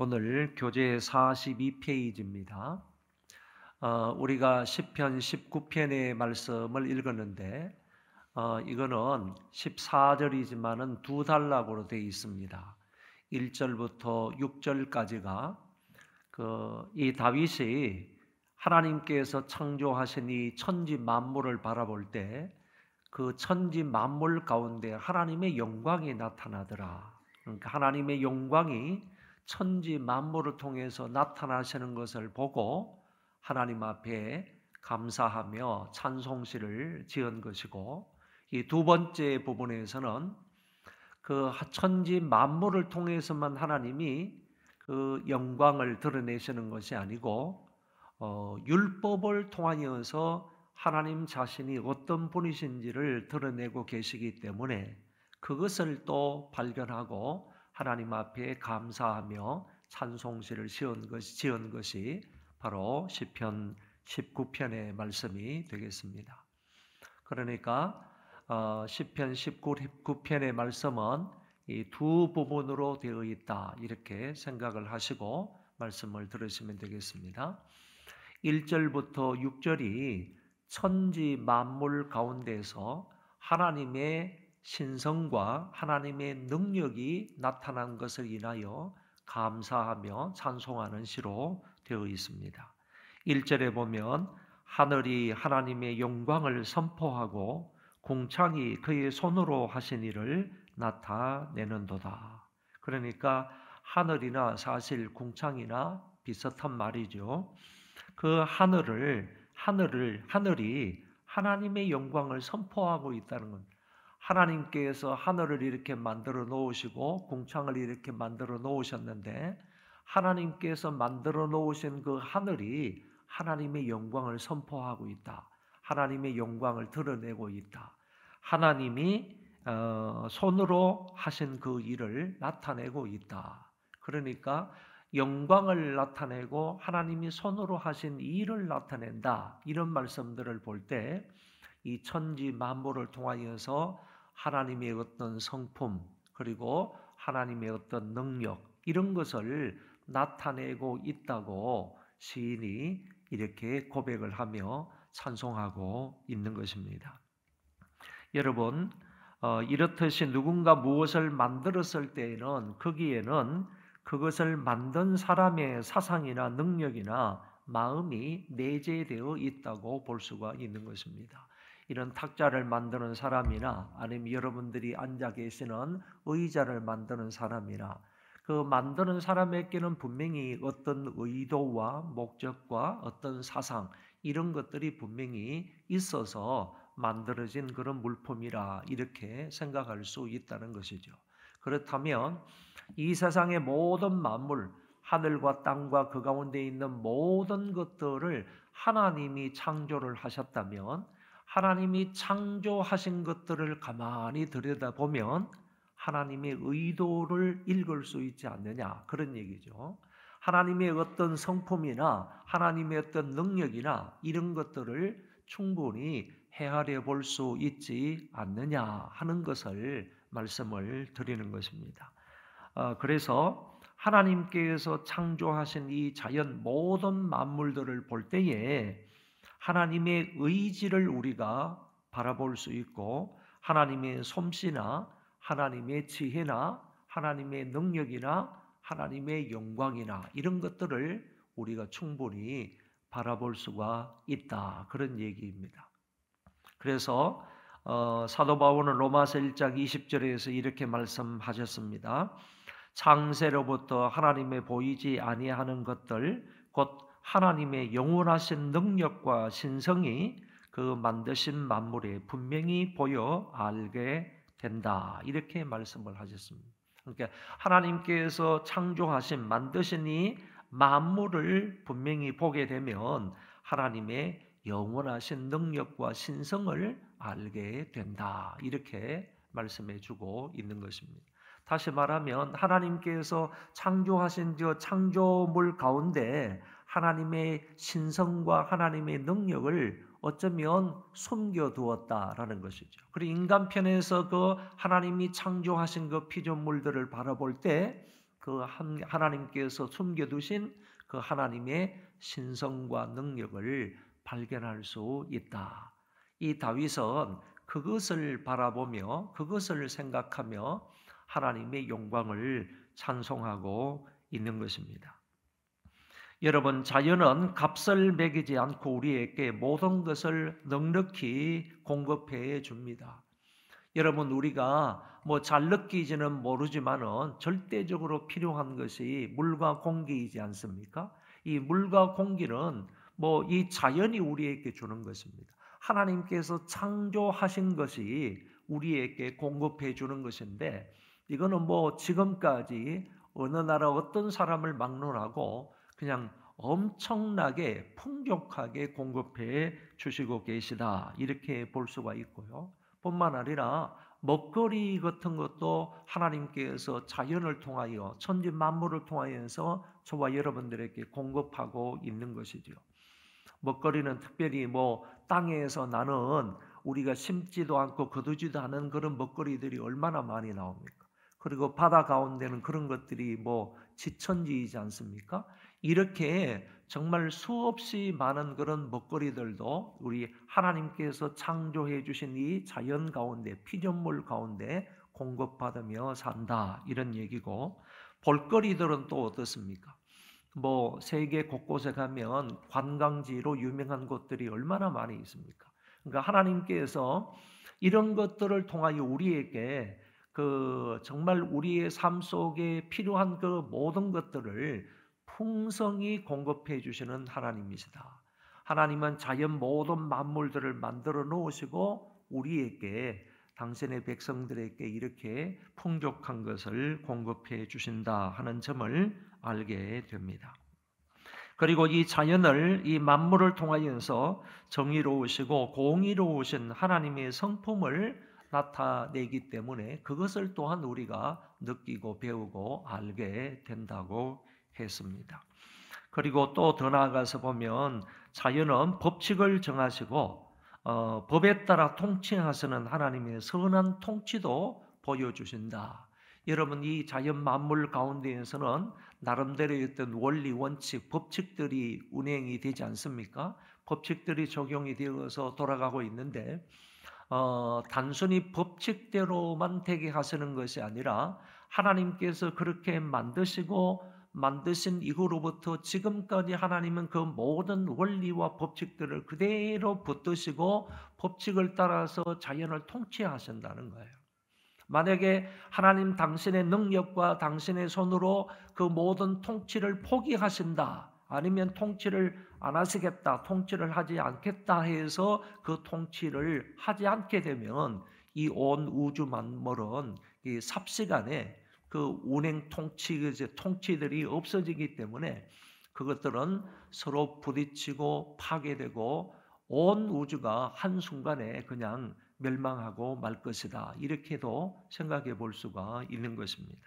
오늘 교재 42페이지입니다. 우리가 시편 19편의 말씀을 읽었는데 이거는 14절이지만은 두 단락으로 되어 있습니다. 1절부터 6절까지가 이 다윗이 하나님께서 창조하신 이 천지 만물을 바라볼 때 그 천지 만물 가운데 하나님의 영광이 나타나더라. 그러니까 하나님의 영광이 천지 만물을 통해서 나타나시는 것을 보고 하나님 앞에 감사하며 찬송시를 지은 것이고, 이 두 번째 부분에서는 그 천지 만물을 통해서만 하나님이 그 영광을 드러내시는 것이 아니고 율법을 통하여서 하나님 자신이 어떤 분이신지를 드러내고 계시기 때문에 그것을 또 발견하고 하나님 앞에 감사하며 찬송시를 지은 것이 바로 시편 19편의 말씀이 되겠습니다. 그러니까 시편 19편의 말씀은 이 두 부분으로 되어 있다, 이렇게 생각을 하시고 말씀을 들으시면 되겠습니다. 1절부터 6절이 천지 만물 가운데서 하나님의 신성과 하나님의 능력이 나타난 것을 인하여 감사하며 찬송하는 시로 되어 있습니다. 1절에 보면 하늘이 하나님의 영광을 선포하고 궁창이 그의 손으로 하신 일을 나타내는도다. 그러니까 하늘이나 사실 궁창이나 비슷한 말이죠. 그 하늘이 하나님의 영광을 선포하고 있다는 것. 하나님께서 하늘을 이렇게 만들어 놓으시고 궁창을 이렇게 만들어 놓으셨는데, 하나님께서 만들어 놓으신 그 하늘이 하나님의 영광을 선포하고 있다. 하나님의 영광을 드러내고 있다. 하나님이 손으로 하신 그 일을 나타내고 있다. 그러니까 영광을 나타내고 하나님이 손으로 하신 일을 나타낸다. 이런 말씀들을 볼 때 이 천지 만물을 통하여서 하나님의 어떤 성품, 그리고 하나님의 어떤 능력, 이런 것을 나타내고 있다고 시인이 이렇게 고백을 하며 찬송하고 있는 것입니다. 여러분, 이렇듯이 누군가 무엇을 만들었을 때에는 거기에는 그것을 만든 사람의 사상이나 능력이나 마음이 내재되어 있다고 볼 수가 있는 것입니다. 이런 탁자를 만드는 사람이나 아니면 여러분들이 앉아 계시는 의자를 만드는 사람이나 그 만드는 사람에게는 분명히 어떤 의도와 목적과 어떤 사상, 이런 것들이 분명히 있어서 만들어진 그런 물품이라 이렇게 생각할 수 있다는 것이죠. 그렇다면 이 세상의 모든 만물, 하늘과 땅과 그 가운데 있는 모든 것들을 하나님이 창조를 하셨다면, 하나님이 창조하신 것들을 가만히 들여다보면 하나님의 의도를 읽을 수 있지 않느냐, 그런 얘기죠. 하나님의 어떤 성품이나 하나님의 어떤 능력이나 이런 것들을 충분히 헤아려 볼 수 있지 않느냐 하는 것을 말씀을 드리는 것입니다. 그래서 하나님께서 창조하신 이 자연 모든 만물들을 볼 때에 하나님의 의지를 우리가 바라볼 수 있고, 하나님의 솜씨나 하나님의 지혜나 하나님의 능력이나 하나님의 영광이나 이런 것들을 우리가 충분히 바라볼 수가 있다, 그런 얘기입니다. 그래서 사도 바울은 로마서 1장 20절에서 이렇게 말씀하셨습니다. 창세로부터 하나님의 보이지 아니하는 것들, 곧 하나님의 영원하신 능력과 신성이 그 만드신 만물에 분명히 보여 알게 된다, 이렇게 말씀을 하셨습니다. 그러니까 하나님께서 창조하신, 만드신 이 만물을 분명히 보게 되면 하나님의 영원하신 능력과 신성을 알게 된다, 이렇게 말씀해 주고 있는 것입니다. 다시 말하면 하나님께서 창조하신 저 창조물 가운데 하나님의 신성과 하나님의 능력을 어쩌면 숨겨두었다라는 것이죠. 그리고 인간편에서 그 하나님이 창조하신 그 피조물들을 바라볼 때 하나님께서 숨겨두신 그 하나님의 신성과 능력을 발견할 수 있다. 이 다윗은 그것을 바라보며 그것을 생각하며 하나님의 영광을 찬송하고 있는 것입니다. 여러분, 자연은 값을 매기지 않고 우리에게 모든 것을 넉넉히 공급해 줍니다. 여러분, 우리가 잘 느끼지는 모르지만은 절대적으로 필요한 것이 물과 공기이지 않습니까? 이 물과 공기는 이 자연이 우리에게 주는 것입니다. 하나님께서 창조하신 것이 우리에게 공급해 주는 것인데, 이거는 지금까지 어느 나라 어떤 사람을 막론하고 그냥 엄청나게 풍족하게 공급해 주시고 계시다, 이렇게 볼 수가 있고요. 뿐만 아니라 먹거리 같은 것도 하나님께서 자연을 통하여 천지 만물을 통하여서 저와 여러분들에게 공급하고 있는 것이죠. 먹거리는 특별히 땅에서 나는 우리가 심지도 않고 거두지도 않은 그런 먹거리들이 얼마나 많이 나옵니까? 그리고 바다 가운데는 그런 것들이 지천지이지 않습니까? 이렇게 정말 수없이 많은 그런 먹거리들도 우리 하나님께서 창조해 주신 이 자연 가운데, 피조물 가운데 공급받으며 산다, 이런 얘기고, 볼거리들은 또 어떻습니까? 세계 곳곳에 가면 관광지로 유명한 곳들이 얼마나 많이 있습니까? 그러니까 하나님께서 이런 것들을 통하여 우리에게 정말 우리의 삶 속에 필요한 그 모든 것들을 풍성히 공급해 주시는 하나님이시다. 하나님은 자연 모든 만물들을 만들어 놓으시고 우리에게, 당신의 백성들에게 이렇게 풍족한 것을 공급해 주신다 하는 점을 알게 됩니다. 그리고 이 자연을, 이 만물을 통하여서 정의로우시고 공의로우신 하나님의 성품을 나타내기 때문에 그것을 또한 우리가 느끼고 배우고 알게 된다고 했습니다. 그리고 또 더 나아가서 보면 자연은 법칙을 정하시고 법에 따라 통치하시는 하나님의 선한 통치도 보여주신다. 여러분, 이 자연 만물 가운데에서는 나름대로의 어떤 원리, 원칙, 법칙들이 운행이 되지 않습니까? 법칙들이 적용이 되어서 돌아가고 있는데 단순히 법칙대로만 되게 하시는 것이 아니라 하나님께서 그렇게 만드신 이후로부터 지금까지 하나님은 그 모든 원리와 법칙들을 그대로 붙드시고 법칙을 따라서 자연을 통치하신다는 거예요. 만약에 하나님 당신의 능력과 당신의 손으로 그 모든 통치를 포기하신다, 아니면 통치를 안 하시겠다, 통치를 하지 않겠다 해서 그 통치를 하지 않게 되면 이 온 우주 만물은 이 삽시간에 그 운행 통치들이 없어지기 때문에 그것들은 서로 부딪히고 파괴되고 온 우주가 한순간에 그냥 멸망하고 말 것이다, 이렇게도 생각해 볼 수가 있는 것입니다.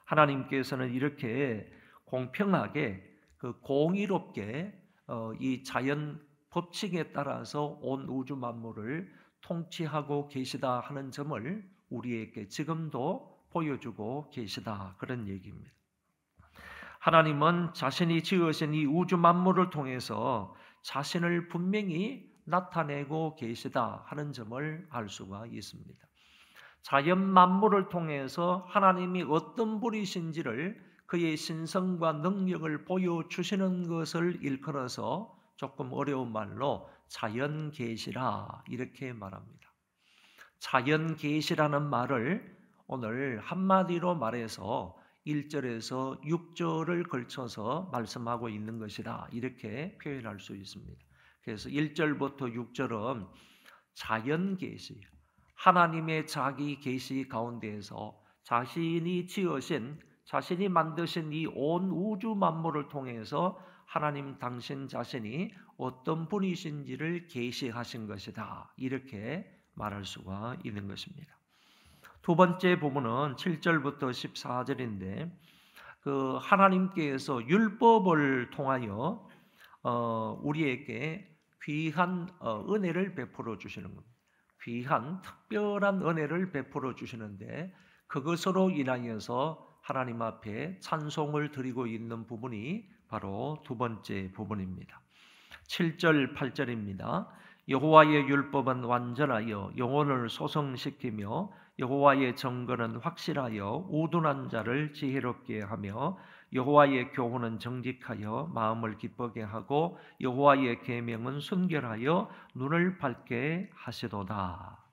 하나님께서는 이렇게 공평하게 공의롭게 이 자연 법칙에 따라서 온 우주 만물을 통치하고 계시다 하는 점을 우리에게 지금도 보여주고 계시다, 그런 얘기입니다. 하나님은 자신이 지으신 이 우주 만물을 통해서 자신을 분명히 나타내고 계시다 하는 점을 알 수가 있습니다. 자연 만물을 통해서 하나님이 어떤 분이신지를, 그의 신성과 능력을 보여주시는 것을 일컬어서 조금 어려운 말로 자연 계시라, 이렇게 말합니다. 자연 계시라는 말을 오늘 한마디로 말해서 1절에서 6절을 걸쳐서 말씀하고 있는 것이다, 이렇게 표현할 수 있습니다. 그래서 1절부터 6절은 자연 계시, 하나님의 자기 계시 가운데에서 자신이 지으신, 자신이 만드신 이 온 우주 만물을 통해서 하나님 당신 자신이 어떤 분이신지를 계시하신 것이다, 이렇게 말할 수가 있는 것입니다. 두 번째 부분은 7절부터 14절인데 하나님께서 율법을 통하여 우리에게 귀한 은혜를 베풀어 주시는 겁니다. 귀한 특별한 은혜를 베풀어 주시는데 그것으로 인하여서 하나님 앞에 찬송을 드리고 있는 부분이 바로 두 번째 부분입니다. 7절, 8절입니다. 여호와의 율법은 완전하여 영혼을 소성시키며 여호와의 정건은 확실하여 우둔한 자를 지혜롭게 하며 여호와의 교훈은 정직하여 마음을 기쁘게 하고 여호와의 계명은 순결하여 눈을 밝게 하시도다.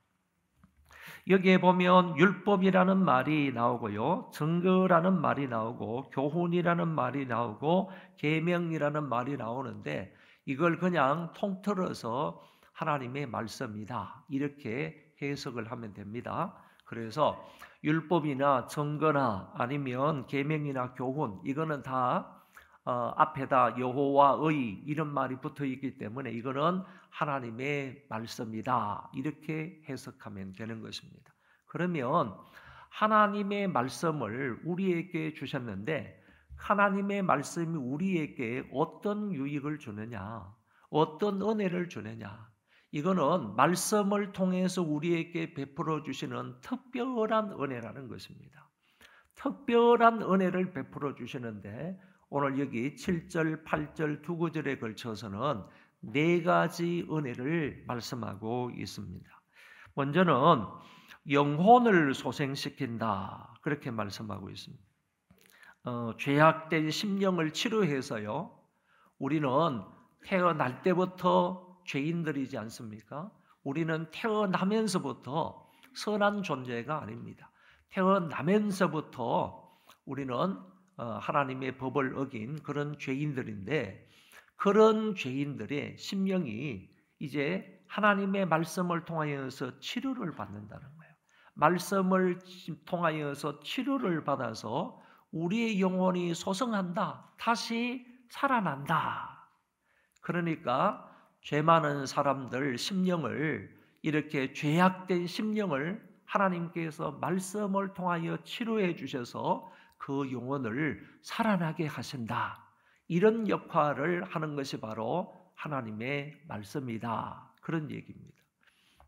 여기에 보면 율법이라는 말이 나오고요, 증거라는 말이 나오고 교훈이라는 말이 나오고 계명이라는 말이 나오는데 이걸 그냥 통틀어서 하나님의 말씀이다 이렇게 해석을 하면 됩니다. 그래서 율법이나 증거나 아니면 계명이나 교훈 이거는 다 앞에다 여호와의 이런 말이 붙어 있기 때문에 이거는 하나님의 말씀이다 이렇게 해석하면 되는 것입니다. 그러면 하나님의 말씀을 우리에게 주셨는데 하나님의 말씀이 우리에게 어떤 유익을 주느냐, 어떤 은혜를 주느냐, 이거는 말씀을 통해서 우리에게 베풀어 주시는 특별한 은혜라는 것입니다. 특별한 은혜를 베풀어 주시는데 오늘 여기 7절, 8절 두 구절에 걸쳐서는 네 가지 은혜를 말씀하고 있습니다. 먼저는 영혼을 소생시킨다 그렇게 말씀하고 있습니다. 죄악된 심령을 치료해서요, 우리는 태어날 때부터 죄인들이지 않습니까? 우리는 태어나면서부터 선한 존재가 아닙니다. 태어나면서부터 우리는 하나님의 법을 어긴 그런 죄인들인데 그런 죄인들의 심령이 이제 하나님의 말씀을 통하여서 치료를 받는다는 거예요. 말씀을 통하여서 치료를 받아서 우리의 영혼이 소성한다. 다시 살아난다. 그러니까 죄 많은 사람들 심령을 이렇게 죄악된 심령을 하나님께서 말씀을 통하여 치료해 주셔서 그 영혼을 살아나게 하신다. 이런 역할을 하는 것이 바로 하나님의 말씀이다. 그런 얘기입니다.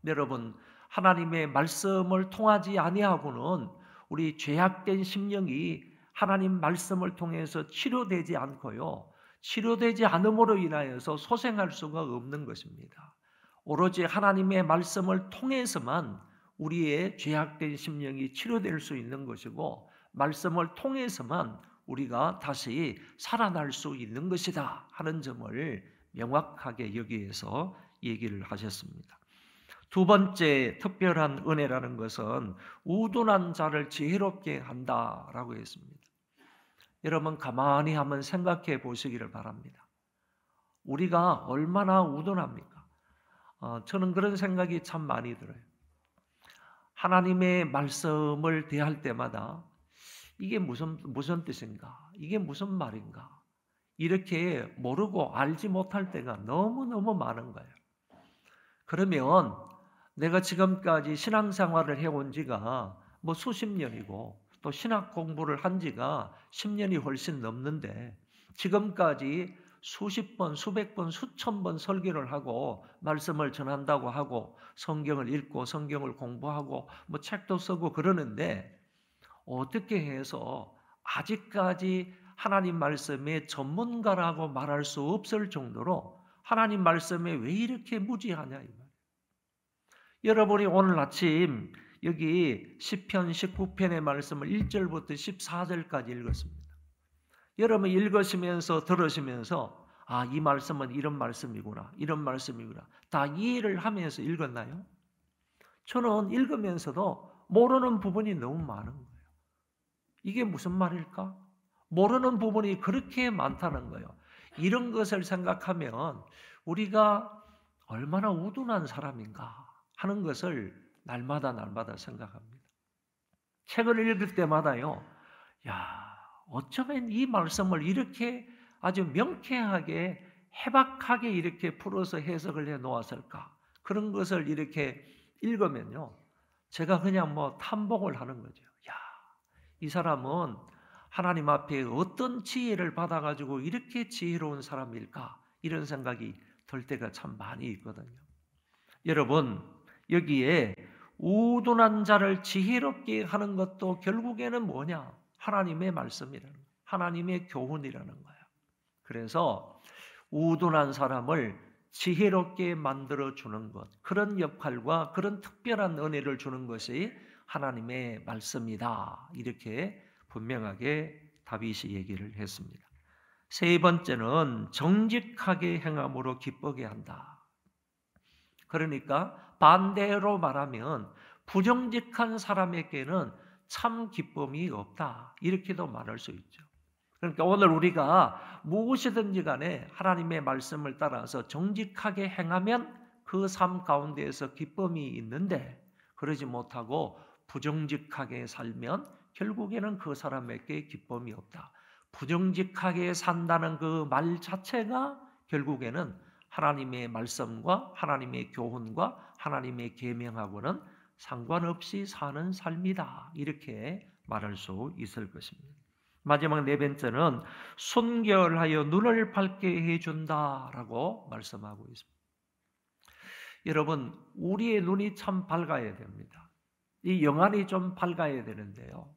여러분, 하나님의 말씀을 통하지 아니하고는 우리 죄악된 심령이 하나님 말씀을 통해서 치료되지 않고요, 치료되지 않음으로 인하여서 소생할 수가 없는 것입니다. 오로지 하나님의 말씀을 통해서만 우리의 죄악된 심령이 치료될 수 있는 것이고 말씀을 통해서만 우리가 다시 살아날 수 있는 것이다 하는 점을 명확하게 여기에서 얘기를 하셨습니다. 두 번째 특별한 은혜라는 것은 우둔한 자를 지혜롭게 한다라고 했습니다. 여러분 가만히 한번 생각해 보시기를 바랍니다. 우리가 얼마나 우둔합니까? 저는 그런 생각이 참 많이 들어요. 하나님의 말씀을 대할 때마다 이게 무슨 뜻인가? 이게 무슨 말인가? 이렇게 모르고 알지 못할 때가 너무너무 많은 거예요. 그러면 내가 지금까지 신앙생활을 해온 지가 뭐 수십 년이고 또 신학 공부를 한 지가 10년이 훨씬 넘는데 지금까지 수십 번, 수백 번, 수천 번 설교를 하고 말씀을 전한다고 하고 성경을 읽고 성경을 공부하고 뭐 책도 쓰고 그러는데 어떻게 해서 아직까지 하나님 말씀의 전문가라고 말할 수 없을 정도로 하나님 말씀에 왜 이렇게 무지하냐 이 말이에요. 여러분이 오늘 아침 여기 시편 19편의 말씀을 1절부터 14절까지 읽었습니다. 여러분 읽으시면서 들으시면서 아, 이 말씀은 이런 말씀이구나, 이런 말씀이구나 다 이해를 하면서 읽었나요? 저는 읽으면서도 모르는 부분이 너무 많은 거예요. 이게 무슨 말일까? 모르는 부분이 그렇게 많다는 거예요. 이런 것을 생각하면 우리가 얼마나 우둔한 사람인가 하는 것을 날마다 생각합니다. 책을 읽을 때마다요, 야, 어쩌면 이 말씀을 이렇게 아주 명쾌하게 해박하게 이렇게 풀어서 해석을 해 놓았을까? 그런 것을 이렇게 읽으면요, 제가 그냥 뭐 탐복을 하는 거죠. 야, 이 사람은 하나님 앞에 어떤 지혜를 받아가지고 이렇게 지혜로운 사람일까? 이런 생각이 들 때가 참 많이 있거든요. 여러분, 여기에 우둔한 자를 지혜롭게 하는 것도 결국에는 뭐냐? 하나님의 말씀이라는 거예요. 하나님의 교훈이라는 거예요. 그래서 우둔한 사람을 지혜롭게 만들어주는 것, 그런 역할과 그런 특별한 은혜를 주는 것이 하나님의 말씀이다. 이렇게 분명하게 다윗이 얘기를 했습니다. 세 번째는 정직하게 행함으로 기쁘게 한다. 그러니까 반대로 말하면 부정직한 사람에게는 참 기쁨이 없다. 이렇게도 말할 수 있죠. 그러니까 오늘 우리가 무엇이든지 간에 하나님의 말씀을 따라서 정직하게 행하면 그 삶 가운데에서 기쁨이 있는데, 그러지 못하고 부정직하게 살면 결국에는 그 사람에게 기쁨이 없다. 부정직하게 산다는 그 말 자체가 결국에는 하나님의 말씀과 하나님의 교훈과 하나님의 계명하고는 상관없이 사는 삶이다. 이렇게 말할 수 있을 것입니다. 마지막 네 번째는 순결하여 눈을 밝게 해준다라고 말씀하고 있습니다. 여러분, 우리의 눈이 참 밝아야 됩니다. 이 영안이 좀 밝아야 되는데요.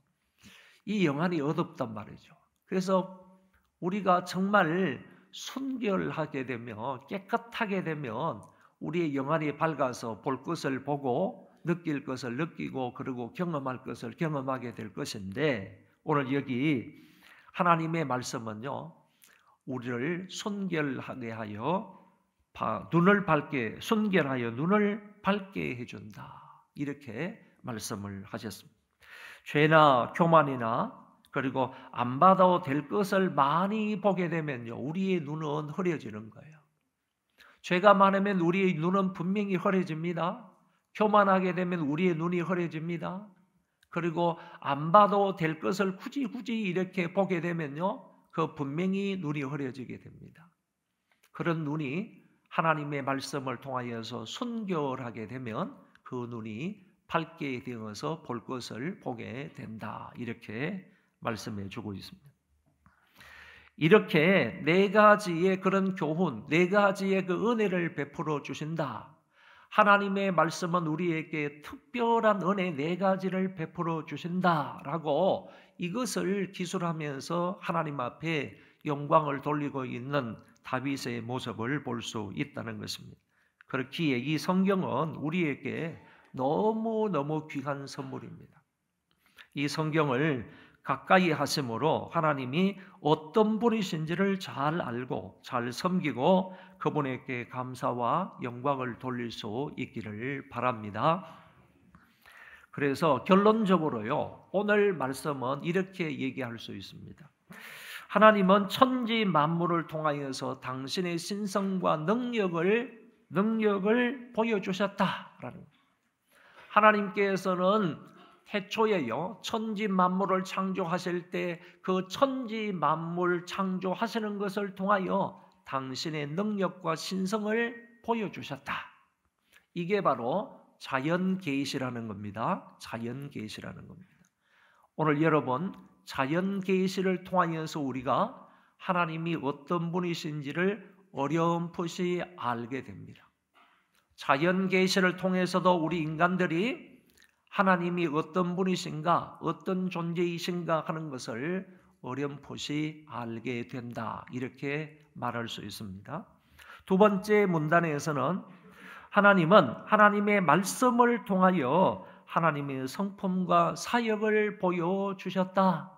이 영안이 어둡단 말이죠. 그래서 우리가 정말 순결하게 되면, 깨끗하게 되면 우리의 영안이 밝아서 볼 것을 보고 느낄 것을 느끼고 그리고 경험할 것을 경험하게 될 것인데, 오늘 여기 하나님의 말씀은요, 우리를 순결하게 하여 눈을 밝게, 순결하여 눈을 밝게 해준다. 이렇게 말씀을 하셨습니다. 죄나 교만이나 그리고 안 받아도 될 것을 많이 보게 되면요, 우리의 눈은 흐려지는 거예요. 죄가 많으면 우리의 눈은 분명히 흐려집니다. 교만하게 되면 우리의 눈이 흐려집니다. 그리고 안 봐도 될 것을 굳이 이렇게 보게 되면요, 그 분명히 눈이 흐려지게 됩니다. 그런 눈이 하나님의 말씀을 통하여서 순결하게 되면 그 눈이 밝게 되어서 볼 것을 보게 된다. 이렇게 말씀해 주고 있습니다. 이렇게 네 가지의 그런 교훈, 네 가지의 그 은혜를 베풀어 주신다. 하나님의 말씀은 우리에게 특별한 은혜 네 가지를 베풀어 주신다라고 이것을 기술하면서 하나님 앞에 영광을 돌리고 있는 다윗의 모습을 볼 수 있다는 것입니다. 그렇기에 이 성경은 우리에게 너무너무 귀한 선물입니다. 이 성경을 가까이 하심으로 하나님이 어떤 분이신지를 잘 알고 잘 섬기고 그분에게 감사와 영광을 돌릴 수 있기를 바랍니다. 그래서 결론적으로요, 오늘 말씀은 이렇게 얘기할 수 있습니다. 하나님은 천지 만물을 통하여서 당신의 신성과 능력을 보여주셨다라는 거예요. 하나님께서는 태초에요, 천지 만물을 창조하실 때 그 천지 만물 창조하시는 것을 통하여 당신의 능력과 신성을 보여주셨다. 이게 바로 자연 계시라는 겁니다. 자연 계시라는 겁니다. 오늘 여러분, 자연 계시를 통하여서 우리가 하나님이 어떤 분이신지를 어렴풋이 알게 됩니다. 자연 계시를 통해서도 우리 인간들이 하나님이 어떤 분이신가, 어떤 존재이신가 하는 것을 어렴풋이 알게 된다. 이렇게 말할 수 있습니다. 두 번째 문단에서는 하나님은 하나님의 말씀을 통하여 하나님의 성품과 사역을 보여주셨다.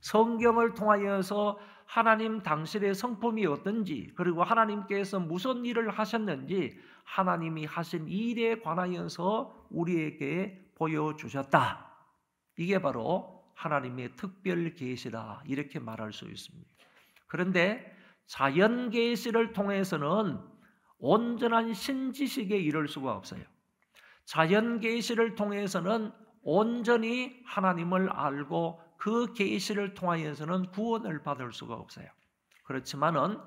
성경을 통하여서 하나님 당신의 성품이 어떤지, 그리고 하나님께서 무슨 일을 하셨는지 하나님이 하신 일에 관하여서 우리에게 보여주셨다. 이게 바로 하나님의 특별 계시다. 이렇게 말할 수 있습니다. 그런데 자연 계시를 통해서는 온전한 신지식에 이를 수가 없어요. 자연 계시를 통해서는 온전히 하나님을 알고 그 계시를 통하여서는 구원을 받을 수가 없어요. 그렇지만은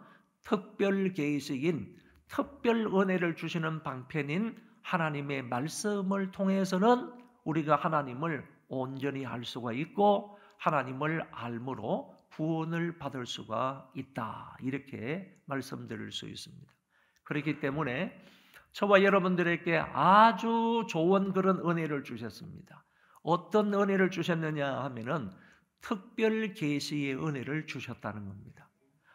특별 계시인 특별 은혜를 주시는 방편인 하나님의 말씀을 통해서는 우리가 하나님을 온전히 알 수가 있고 하나님을 알므로 구원을 받을 수가 있다. 이렇게 말씀드릴 수 있습니다. 그렇기 때문에 저와 여러분들에게 아주 좋은 그런 은혜를 주셨습니다. 어떤 은혜를 주셨느냐 하면은 특별 계시의 은혜를 주셨다는 겁니다.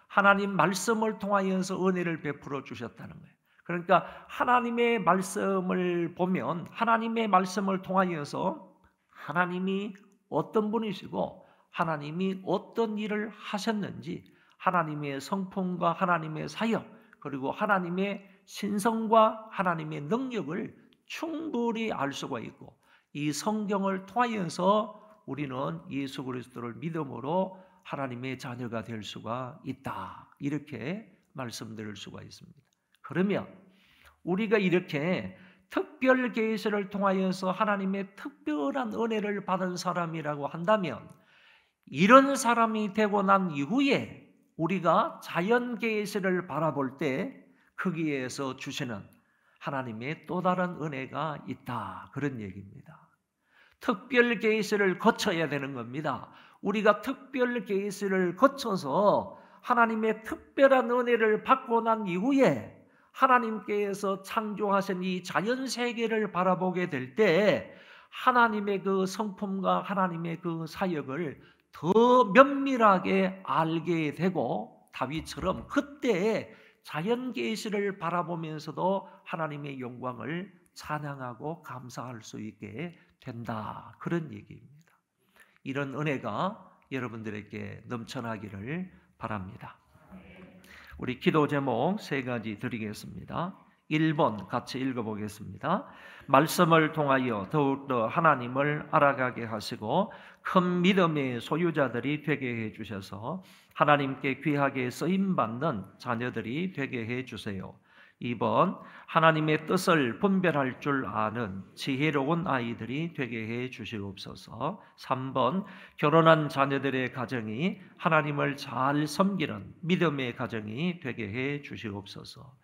하나님 말씀을 통하여서 은혜를 베풀어 주셨다는 거예요. 그러니까 하나님의 말씀을 보면 하나님의 말씀을 통하여서 하나님이 어떤 분이시고 하나님이 어떤 일을 하셨는지 하나님의 성품과 하나님의 사역 그리고 하나님의 신성과 하나님의 능력을 충분히 알 수가 있고 이 성경을 통하여서 우리는 예수 그리스도를 믿음으로 하나님의 자녀가 될 수가 있다. 이렇게 말씀드릴 수가 있습니다. 그러면 우리가 이렇게 특별 계시를 통하여서 하나님의 특별한 은혜를 받은 사람이라고 한다면 이런 사람이 되고 난 이후에 우리가 자연 계시를 바라볼 때 거기에서 주시는 하나님의 또 다른 은혜가 있다. 그런 얘기입니다. 특별 계시를 거쳐야 되는 겁니다. 우리가 특별 계시를 거쳐서 하나님의 특별한 은혜를 받고 난 이후에 하나님께서 창조하신 이 자연 세계를 바라보게 될 때 하나님의 그 성품과 하나님의 그 사역을 더 면밀하게 알게 되고 다윗처럼 그때 자연 계시를 바라보면서도 하나님의 영광을 찬양하고 감사할 수 있게 된다. 그런 얘기입니다. 이런 은혜가 여러분들에게 넘쳐나기를 바랍니다. 우리 기도 제목 3가지 드리겠습니다. 1번 같이 읽어보겠습니다. 말씀을 통하여 더욱더 하나님을 알아가게 하시고 큰 믿음의 소유자들이 되게 해주셔서 하나님께 귀하게 쓰임받는 자녀들이 되게 해주세요. 2번 하나님의 뜻을 분별할 줄 아는 지혜로운 아이들이 되게 해 주시옵소서. 3번 결혼한 자녀들의 가정이 하나님을 잘 섬기는 믿음의 가정이 되게 해 주시옵소서.